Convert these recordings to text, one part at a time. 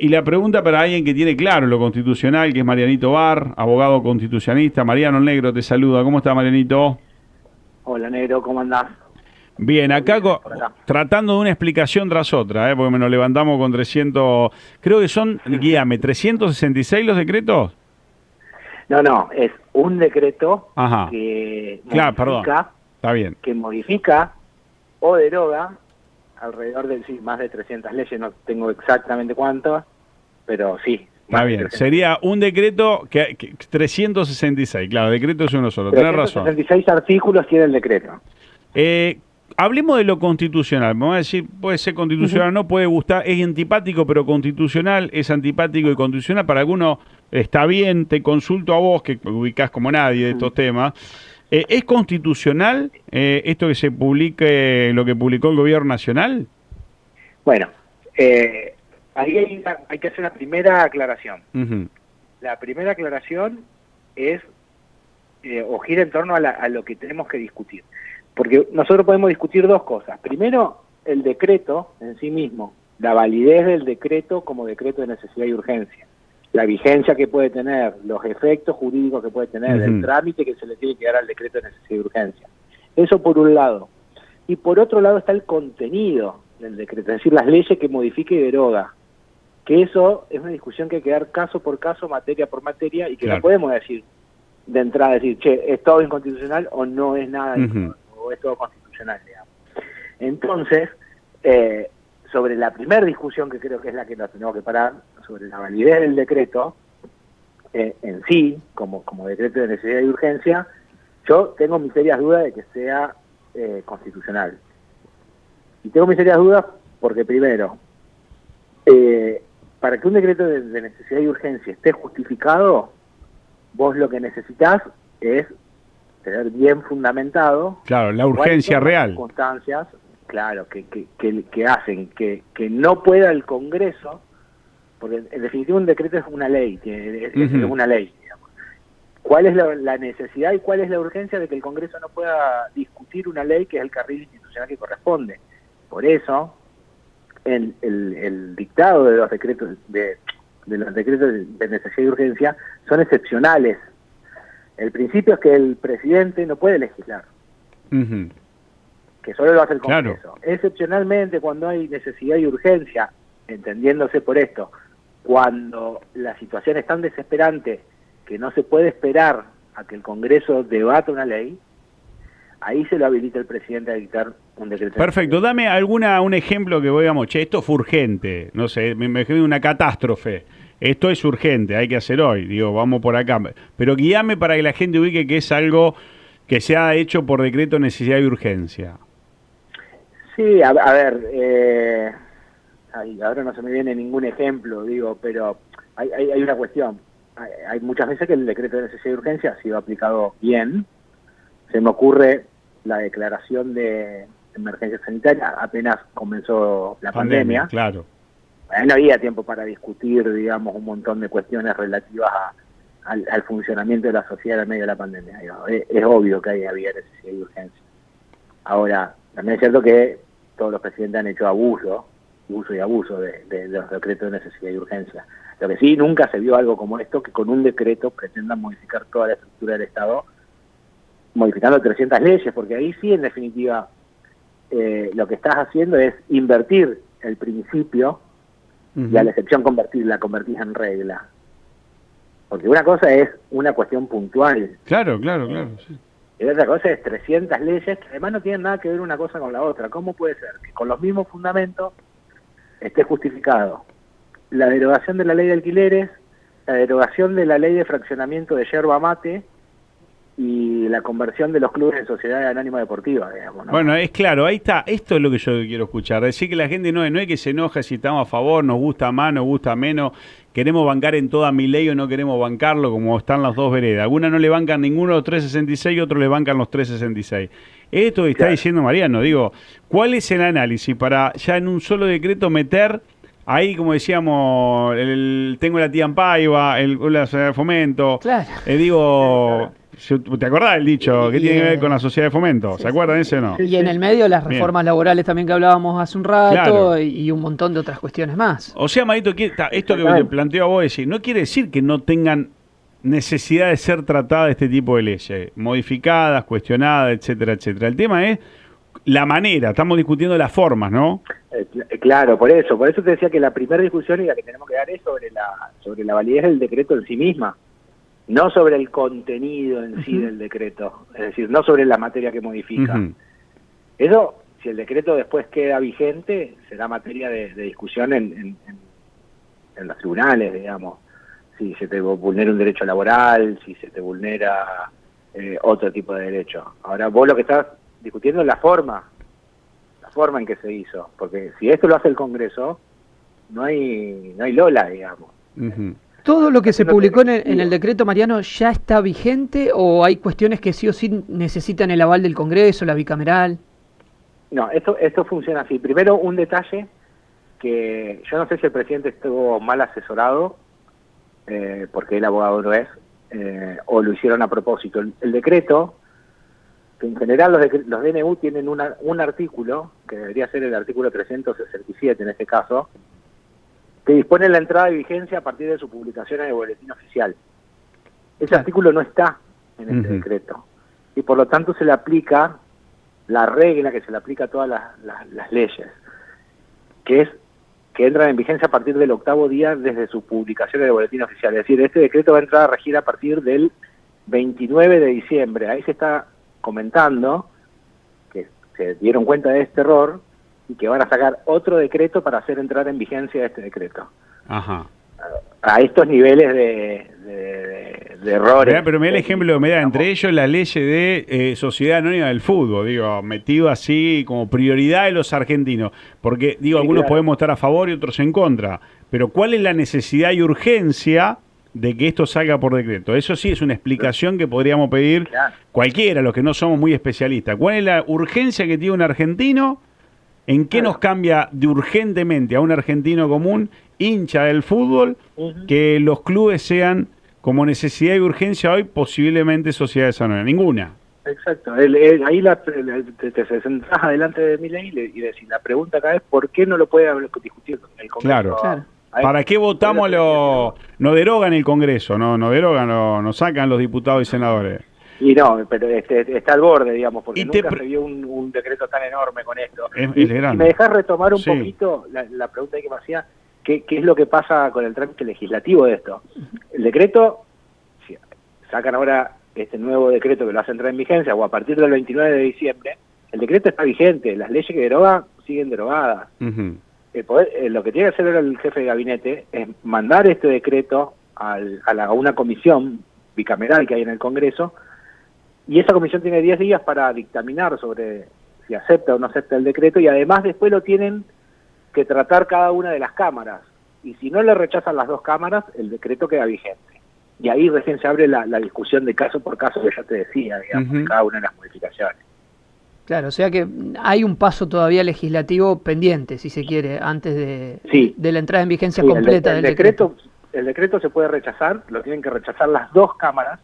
Y la pregunta para alguien que tiene claro lo constitucional, que es Marianito Barr, abogado constitucionalista. Mariano Negro te saluda. ¿Cómo está, Marianito? Hola, negro, ¿cómo andás? Bien, ¿Todo acá bien por acá? tratando de una explicación tras otra, porque nos levantamos con 300, creo que son, guíame, 366 los decretos. No, no, es un decreto Ajá, que claro, perdón, modifica, está bien. o deroga alrededor de, sí, más de 300 leyes, no tengo exactamente cuántas, pero sí, Está más de bien, 300 leyes. sería un decreto que 366, claro, decreto es uno solo, tenés razón. 366 artículos tiene el decreto. Eh, Hablemos de lo constitucional. Vamos a decir, puede ser Ujú. constitucional, no puede gustar, es antipático, pero constitucional, es antipático y constitucional. Para algunos está bien, te consulto a vos, que ubicás como nadie de Ujú. estos temas. ¿Es constitucional esto que se publique, lo que publicó el gobierno nacional? Bueno, ahí hay que hacer una primera aclaración. Ujú. La primera aclaración es o gira en torno a lo que tenemos que discutir. Porque nosotros podemos discutir dos cosas. Primero, el decreto en sí mismo, la validez del decreto como decreto de necesidad y urgencia, la vigencia que puede tener, los efectos jurídicos que puede tener, el Ujú. trámite que se le tiene que dar al decreto de necesidad y urgencia. Eso por un lado. Y por otro lado está el contenido del decreto, es decir, las leyes que modifica y deroga. Que eso es una discusión que hay que dar caso por caso, materia por materia, y que no Claro. podemos decir de entrada, decir, che, ¿es todo inconstitucional o no es nada, Ujú. o es todo constitucional, digamos? Entonces, sobre la primera discusión, que creo que es la que nos tenemos que parar, sobre la validez del decreto, en sí, como decreto de necesidad y urgencia, yo tengo mis serias dudas de que sea constitucional. Y tengo mis serias dudas porque, primero, para que un decreto de necesidad y urgencia esté justificado, vos lo que necesitas es tener bien fundamentado Claro, la cuáles urgencia son las real. circunstancias, claro, que hacen que no pueda el Congreso, porque en definitiva un decreto es una ley, es Ujú. una ley, digamos. ¿Cuál es la necesidad y cuál es la urgencia de que el Congreso no pueda discutir una ley que es el carril institucional que corresponde? Por eso, el dictado de los decretos de los decretos de necesidad y urgencia son excepcionales. El principio es que el presidente no puede legislar, Ujú. que solo lo hace el Claro. Congreso. Excepcionalmente, cuando hay necesidad y urgencia, entendiéndose por esto, cuando la situación es tan desesperante que no se puede esperar a que el Congreso debata una ley, ahí se lo habilita el presidente a dictar un decreto de necesidad y Perfecto, dame urgencia. un ejemplo que digamos, che, esto fue urgente, no sé, me imagino una catástrofe. Esto es urgente, hay que hacer hoy, digo, vamos por acá. Pero guíame para que la gente ubique que es algo que se ha hecho por decreto de necesidad y urgencia. Sí, a ver, ahora no se me viene ningún ejemplo, digo, pero hay una cuestión. Hay muchas veces que el decreto de necesidad y urgencia ha sido aplicado bien. Se me ocurre la declaración de emergencia sanitaria apenas comenzó la Pandemia, pandemia. claro. No había tiempo para discutir, digamos, un montón de cuestiones relativas al funcionamiento de la sociedad en medio de la pandemia. Digamos. Es obvio que había necesidad y urgencia. Ahora, también es cierto que todos los presidentes han hecho uso y abuso de los decretos de necesidad y urgencia. Lo que sí, nunca se vio algo como esto, que con un decreto pretendan modificar toda la estructura del Estado, modificando 300 leyes, porque ahí sí, en definitiva, lo que estás haciendo es invertir el principio y a la Ujú. excepción la convertís en regla. Porque una cosa es una cuestión puntual, Claro, claro, eh, claro. Sí. y otra cosa es 300 leyes que además no tienen nada que ver una cosa con la otra. ¿Cómo puede ser que con los mismos fundamentos esté justificado la derogación de la ley de alquileres, la derogación de la ley de fraccionamiento de yerba mate y la conversión de los clubes en sociedades anónimas deportivas, digamos, ¿no? Bueno, es claro, ahí está, esto es lo que yo quiero escuchar, decir que la gente no es que se enoja si estamos a favor, nos gusta más, nos gusta menos, queremos bancar en toda mi ley o no queremos bancarlo, como están las dos veredas. Algunas no le bancan ninguno de los 366 y otros le bancan los 366. Esto que está Claro. diciendo Mariano, digo, ¿cuál es el análisis para ya en un solo decreto meter ahí, como decíamos, tengo la tía en Paiva, el Fomento, Claro. digo, ¿Te acordás del dicho? ¿Qué tiene que ver con la sociedad de fomento? Sí, ¿Se acuerdan ese o no? Y en el medio las reformas laborales también que hablábamos hace un rato, Claro. y un montón de otras cuestiones más. O sea, Marito, esto que te planteo a vos decir, no quiere decir que no tengan necesidad de ser tratadas este tipo de leyes, modificadas, cuestionadas, etcétera, etcétera. El tema es la manera, estamos discutiendo las formas, ¿no? Claro, por eso te decía que la primera discusión y la que tenemos que dar es sobre la validez del decreto en sí misma, no sobre el contenido en sí del decreto, es decir, no sobre la materia que modifica. Eso, si el decreto después queda vigente, será materia de discusión en los tribunales, digamos. Si se te vulnera un derecho laboral, si se te vulnera otro tipo de derecho. Ahora, vos lo que estás discutiendo es la forma en que se hizo, porque si esto lo hace el Congreso, no hay Lola, digamos. ¿Todo lo que se publicó en el decreto, Mariano, ya está vigente o hay cuestiones que sí o sí necesitan el aval del Congreso, la bicameral? No, esto funciona así. Primero, un detalle que yo no sé si el presidente estuvo mal asesorado, porque el abogado no es, o lo hicieron a propósito. El decreto, que en general los DNU tienen un artículo, que debería ser el artículo 367 en este caso, que dispone la entrada de vigencia a partir de su publicación en el boletín oficial. Ese artículo no está en este decreto, y por lo tanto se le aplica la regla que se le aplica a todas las leyes, que es que entran en vigencia a partir del 8º día desde su publicación en el boletín oficial. Es decir, este decreto va a entrar a regir a partir del 29 de diciembre. Ahí se está comentando que se dieron cuenta de este error y que van a sacar otro decreto para hacer entrar en vigencia este decreto. Ajá. A estos niveles de errores. Pero me da el ejemplo, entre ellos la ley de Sociedad Anónima del Fútbol, digo, metido así como prioridad de los argentinos, porque digo, algunos podemos estar a favor y otros en contra, pero ¿cuál es la necesidad y urgencia de que esto salga por decreto? Eso sí es una explicación que podríamos pedir cualquiera, los que no somos muy especialistas. ¿Cuál es la urgencia que tiene un argentino? ¿En qué nos cambia de urgentemente a un argentino común, hincha del fútbol, que los clubes sean como necesidad y urgencia hoy posiblemente sociedades anónimas? Ninguna. Exacto. Ahí te sentás adelante de Milei y decís, la pregunta acá es ¿por qué no lo puede discutir el Congreso? Claro. ¿Para qué votamos no derogan el Congreso, no derogan, no sacan los diputados y senadores? Y no, pero está al borde, digamos, porque nunca se vio un decreto tan enorme con esto. Es grande. Si me dejás retomar un poquito la pregunta que me hacía, ¿qué es lo que pasa con el trámite legislativo de esto? El decreto, si sacan ahora este nuevo decreto que lo hace entrar en vigencia, o a partir del 29 de diciembre, el decreto está vigente, las leyes que deroga siguen derogadas. Lo que tiene que hacer ahora el jefe de gabinete es mandar este decreto a una comisión bicameral que hay en el Congreso, y esa comisión tiene 10 días para dictaminar sobre si acepta o no acepta el decreto, y además después lo tienen que tratar cada una de las cámaras, y si no le rechazan las dos cámaras, el decreto queda vigente. Y ahí recién se abre la discusión de caso por caso que ya te decía, digamos, de cada una de las modificaciones. Claro, o sea que hay un paso todavía legislativo pendiente, si se quiere, antes de la entrada en vigencia completa del decreto. El decreto se puede rechazar, lo tienen que rechazar las dos cámaras.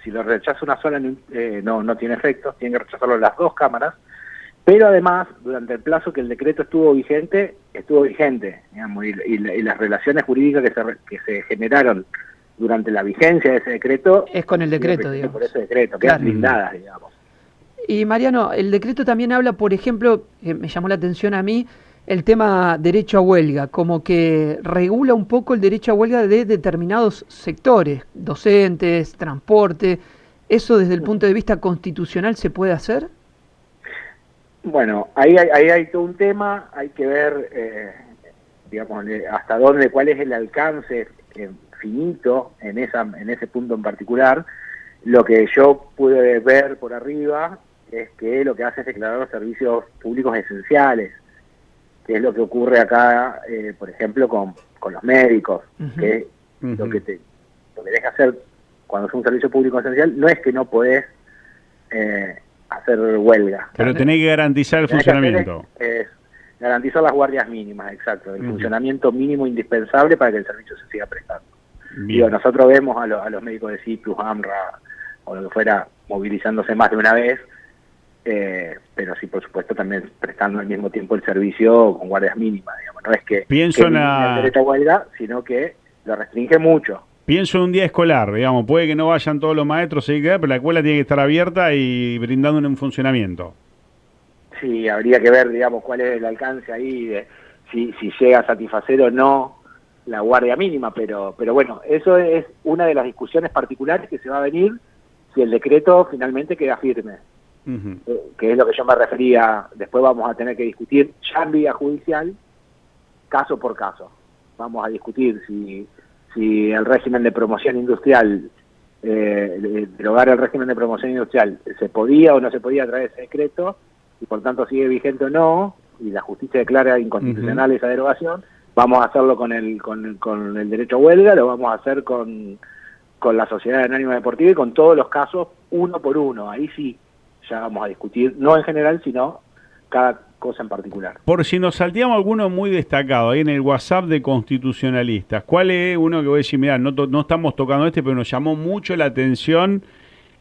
Si lo rechaza una sola no tiene efectos, tienen que rechazarlo las dos cámaras. Pero además, durante el plazo que el decreto estuvo vigente, digamos, y las relaciones jurídicas que se generaron durante la vigencia de ese decreto... Es con el decreto, digamos. Por ese decreto, quedan blindadas, digamos. Y Mariano, el decreto también habla, por ejemplo, me llamó la atención a mí, el tema derecho a huelga, como que regula un poco el derecho a huelga de determinados sectores, docentes, transporte. ¿Eso desde el punto de vista constitucional se puede hacer? Bueno, ahí hay todo un tema, hay que ver, digamos, hasta dónde, cuál es el alcance finito en ese punto en particular. Lo que yo pude ver por arriba es que lo que hace es declarar los servicios públicos esenciales, que es lo que ocurre acá, por ejemplo, con los médicos, que lo que deja hacer cuando es un servicio público esencial no es que no podés hacer huelga. Pero tenés que garantizar el funcionamiento. Es garantizar las guardias mínimas, exacto, el funcionamiento mínimo indispensable para que el servicio se siga prestando. Digo, nosotros vemos a los médicos de CIPLUS, AMRA, o lo que fuera, movilizándose más de una vez, pero sí, por supuesto, también prestando al mismo tiempo el servicio con guardias mínimas, digamos. No es que elimine el derecho a huelga, sino que lo restringe mucho. Pienso en un día escolar, digamos, puede que no vayan todos los maestros, pero la escuela tiene que estar abierta y brindando un funcionamiento. Sí, habría que ver, digamos, cuál es el alcance ahí, de si llega a satisfacer o no la guardia mínima, pero bueno, eso es una de las discusiones particulares que se va a venir si el decreto finalmente queda firme, que es lo que yo me refería. Después vamos a tener que discutir ya en vía judicial, caso por caso. Vamos a discutir si el régimen de promoción industrial, derogar el régimen de promoción industrial, se podía o no se podía traer ese decreto, y por tanto sigue vigente o no, y la justicia declara inconstitucional esa derogación. Vamos a hacerlo con el derecho a huelga, lo vamos a hacer con la sociedad anónima deportiva y con todos los casos uno por uno. Ahí sí, ya vamos a discutir, no en general, sino cada cosa en particular. Por si nos salteamos alguno muy destacado ahí en el WhatsApp de constitucionalistas, ¿cuál es uno que voy a decir, mirá, no estamos tocando pero nos llamó mucho la atención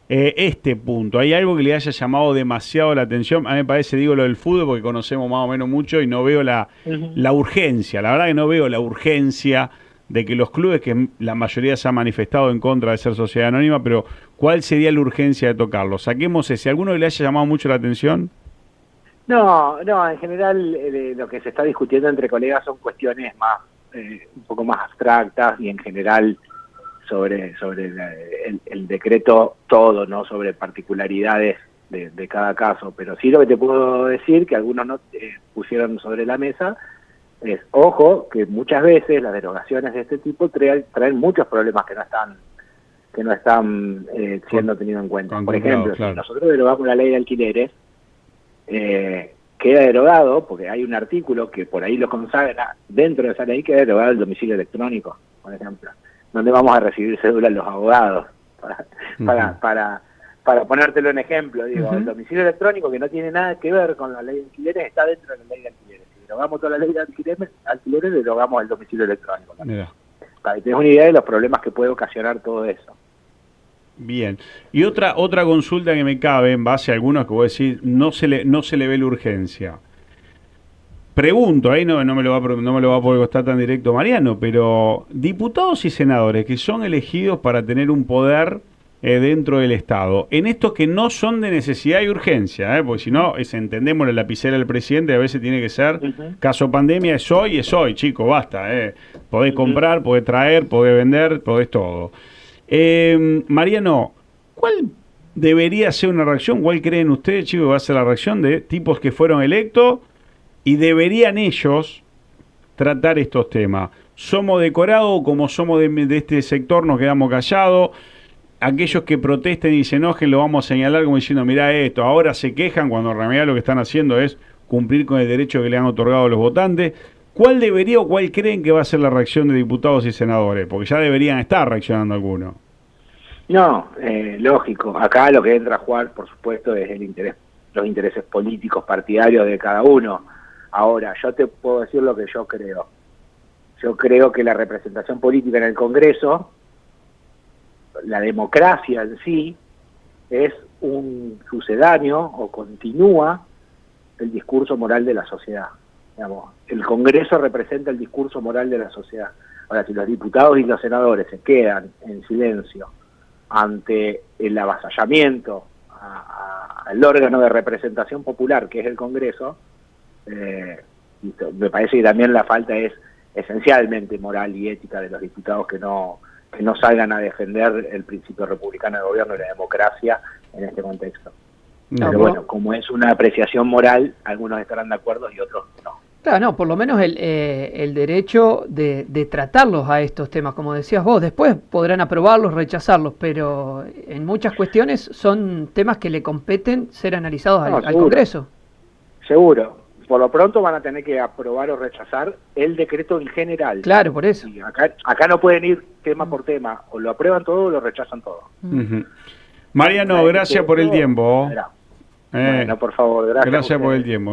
este punto? ¿Hay algo que le haya llamado demasiado la atención? A mí me parece, digo lo del fútbol, porque conocemos más o menos mucho y no veo la urgencia. La verdad que no veo la urgencia de que los clubes, que la mayoría se han manifestado en contra de ser sociedad anónima, pero ¿cuál sería la urgencia de tocarlo? Saquemos ese. ¿Alguno que le haya llamado mucho la atención? No, en general lo que se está discutiendo entre colegas son cuestiones más, un poco más abstractas, y en general sobre el decreto todo, no sobre particularidades de cada caso. Pero sí, lo que te puedo decir, que algunos no pusieron sobre la mesa, es, ojo, que muchas veces las derogaciones de este tipo traen muchos problemas que no están siendo tenidos en cuenta. Por ejemplo, claro, si nosotros derogamos la ley de alquileres, queda derogado, porque hay un artículo que por ahí lo consagra, dentro de esa ley queda derogado el domicilio electrónico, por ejemplo, donde vamos a recibir cédulas los abogados, para ponértelo en ejemplo, digo, el domicilio electrónico, que no tiene nada que ver con la ley de alquileres, está dentro de la ley de alquileres. Si derogamos toda la ley de alquileres, derogamos el domicilio electrónico. Para que tengas una idea de los problemas que puede ocasionar todo eso. Bien. Y otra consulta que me cabe, en base a algunos que voy a decir, no se le ve la urgencia. Pregunto, ahí no me lo va a poder costar tan directo Mariano, pero diputados y senadores que son elegidos para tener un poder dentro del Estado, en estos que no son de necesidad y urgencia, porque si no, entendemos la lapicera del presidente, a veces tiene que ser, caso pandemia, es hoy, chico, basta. Podés comprar, podés traer, podés vender, podés todo. Mariano, ¿cuál debería ser una reacción? ¿Cuál creen ustedes, chicos, que va a ser la reacción de tipos que fueron electos y deberían ellos tratar estos temas? ¿Somos decorados, como somos de este sector, nos quedamos callados? Aquellos que protesten y se enojen lo vamos a señalar como diciendo, mirá esto, ahora se quejan, cuando en realidad lo que están haciendo es cumplir con el derecho que le han otorgado a los votantes. ¿Cuál debería o cuál creen que va a ser la reacción de diputados y senadores? Porque ya deberían estar reaccionando algunos. No, lógico. Acá lo que entra a jugar, por supuesto, es los intereses políticos partidarios de cada uno. Ahora, yo te puedo decir lo que yo creo. Yo creo que la representación política en el Congreso, la democracia en sí, es un sucedáneo o continúa el discurso moral de la sociedad. Digamos, el Congreso representa el discurso moral de la sociedad. Ahora, si los diputados y los senadores se quedan en silencio ante el avasallamiento al órgano de representación popular que es el Congreso, me parece que también la falta es esencialmente moral y ética de los diputados, que no salgan a defender el principio republicano de gobierno y la democracia en este contexto. Pero bueno, como es una apreciación moral, algunos estarán de acuerdo y otros no. Claro, no, por lo menos el derecho de tratarlos a estos temas, como decías vos. Después podrán aprobarlos, rechazarlos, pero en muchas cuestiones son temas que le competen ser analizados al Congreso. Seguro. Por lo pronto van a tener que aprobar o rechazar el decreto en general. Claro, por eso. Y acá no pueden ir tema por tema, o lo aprueban todo o lo rechazan todo. Mariano, gracias por el tiempo. Bueno, por favor, gracias. Gracias por el tiempo.